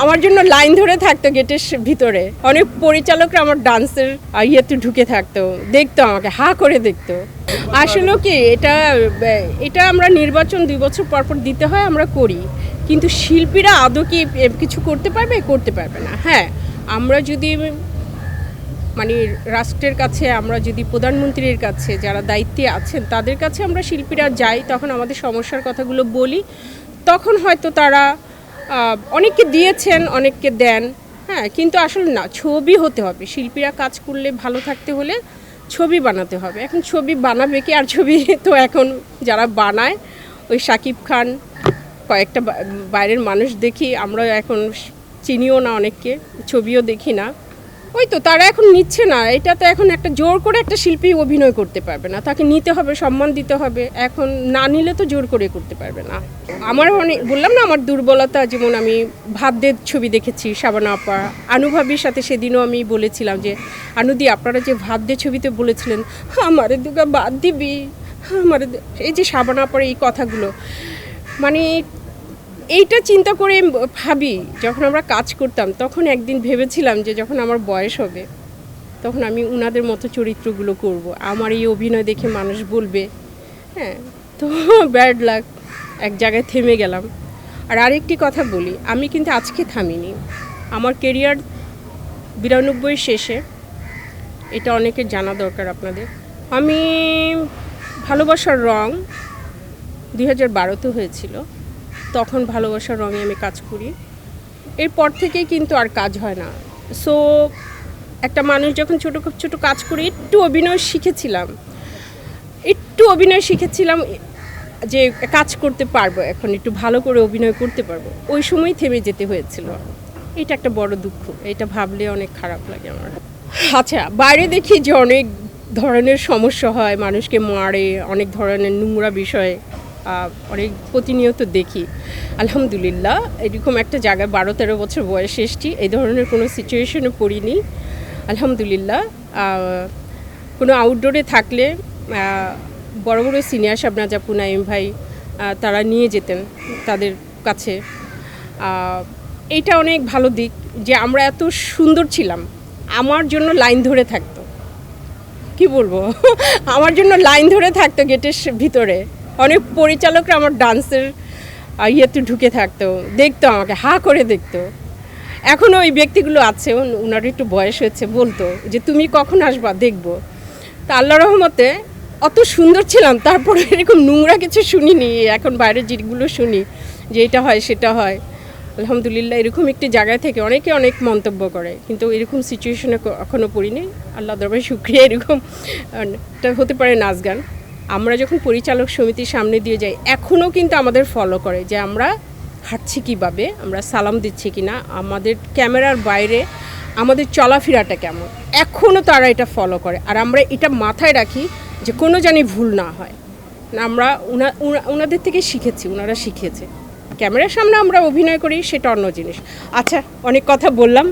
আমার জন্য লাইন ধরে থাকতো গেটের ভিতরে। অনেক পরিচালকরা আমার ডান্সের ইয়েতে ঢুকে থাকতো, দেখতো আমাকে, হা করে দেখতো। আসলে কি এটা আমরা নির্বাচন 2 বছর পর পর দিতে হয়, আমরা করি, কিন্তু শিল্পীরা আদৌ কি কিছু করতে পারবে না। হ্যাঁ, আমরা যদি মানে রাষ্ট্রের কাছে, আমরা যদি প্রধানমন্ত্রীর কাছে, যারা দায়িত্বে আছেন তাদের কাছে আমরা শিল্পীরা যাই, তখন আমাদের সমস্যার কথাগুলো বলি, তখন হয়তো তারা অনেককে দিয়েছেন, অনেককে দেন। হ্যাঁ, কিন্তু আসলে না, ছবি হতে হবে। শিল্পীরা কাজ করলে, ভালো থাকতে হলে ছবি বানাতে হবে। এখন ছবি বানাবে কি? আর ছবি তো এখন যারা বানায়, ওই শাকিব খান, কয়েকটা বাইরের মানুষ দেখি, আমরা এখন চিনিও না অনেককে, ছবিও দেখি না। ওই তো তারা এখন নিচ্ছে না। এটা তো এখন একটা জোর করে একটা শিল্পী অভিনয় করতে পারবে না, তাকে নিতে হবে, সম্মান দিতে হবে। এখন না নিলে তো জোর করে করতে পারবে না। আমার বললাম না আমার দুর্বলতা, যেমন আমি ভাত দে ছবি দেখেছি, শাবানা আপা, আনুভাবির সাথে সেদিনও আমি বলেছিলাম যে আনুদি, আপনারা যে ভাত দে ছবিতে বলেছিলেন আমারে দুগা বাদ দিবি, আমার এই যে শাবানা আপার এই কথাগুলো, মানে এইটা চিন্তা করে ভাবি, যখন আমরা কাজ করতাম তখন একদিন ভেবেছিলাম যে যখন আমার বয়স হবে তখন আমি উনাদের মতো চরিত্রগুলো করব, আমার এই অভিনয় দেখে মানুষ বলবে। হ্যাঁ, তো ব্যাড লাক, এক জায়গায় থেমে গেলাম। আর আরেকটি কথা বলি, আমি কিন্তু আজকে থামিনি। আমার কেরিয়ার 92 শেষে, এটা অনেকের জানা দরকার আপনাদের। আমি ভালোবাসার রং 2012-তে হয়েছিল, তখন ভালোবাসার রঙে আমি কাজ করি। এরপর থেকেই কিন্তু আর কাজ হয় না। সো একটা মানুষ যখন ছোটো ছোটো কাজ করে একটু অভিনয় শিখেছিলাম যে কাজ করতে পারবো, এখন একটু ভালো করে অভিনয় করতে পারবো, ওই সময় থেমে যেতে হয়েছিল। এটা একটা বড় দুঃখ, এটা ভাবলে অনেক খারাপ লাগে আমার। আচ্ছা, বাইরে দেখি যে অনেক ধরনের সমস্যা হয়, মানুষকে মারে, অনেক ধরনের নোংরা বিষয় অনেক প্রতিনিয়ত দেখি। আলহামদুলিল্লাহ, এরকম একটা জায়গায় 12-13 বছর বয়সে এসেছি, এই ধরনের কোনো সিচুয়েশনে পড়িনি আলহামদুলিল্লাহ। কোনো আউটডোরে থাকলে বড় বড় সিনিয়র শাবনাজ আপু, নাইম ভাই, তারা নিয়ে যেতেন তাদের কাছে। এইটা অনেক ভালো দিক যে আমরা এত সুন্দর ছিলাম, আমার জন্য লাইন ধরে থাকতো, কি বলবো, আমার জন্য লাইন ধরে থাকতো গেটের ভিতরে। অনেক পরিচালকরা আমার ডান্সের ইয়েতে ঢুকে থাকতো, দেখতো আমাকে, হা করে দেখতো। এখনও ওই ব্যক্তিগুলো আছে, ওনার একটু বয়স হয়েছে, বলতো যে তুমি কখন আসবা, দেখবো। তা আল্লাহ রহমতে অত সুন্দর ছিলাম, তারপরে এরকম নোংরা কিছু শুনিনি। এখন বাইরে যেগুলো শুনি যে এটা হয় সেটা হয়, আলহামদুলিল্লাহ এরকম একটি জায়গায় থেকে অনেকে অনেক মন্তব্য করে, কিন্তু এরকম সিচুয়েশনে এখনও পড়িনি। আল্লাহ দরবারে শুকরিয়া। এরকম এটা হতে পারে নাচ গান। আমরা যখন পরিচালক সমিতির সামনে দিয়ে যাই, এখনও কিন্তু আমাদের ফলো করে যে আমরা হাঁটছি কীভাবে, আমরা সালাম দিচ্ছি কি না, আমাদের ক্যামেরার বাইরে আমাদের চলাফেরাটা কেমন, এখনও তারা এটা ফলো করে। আর আমরা এটা মাথায় রাখি যে কোনো জানি ভুল না হয়। আমরা ওনাদের থেকে শিখেছি, ওনারা শিখিয়েছে। ক্যামেরার সামনে আমরা অভিনয় করি, সেটা অন্য জিনিস। আচ্ছা, অনেক কথা বললাম।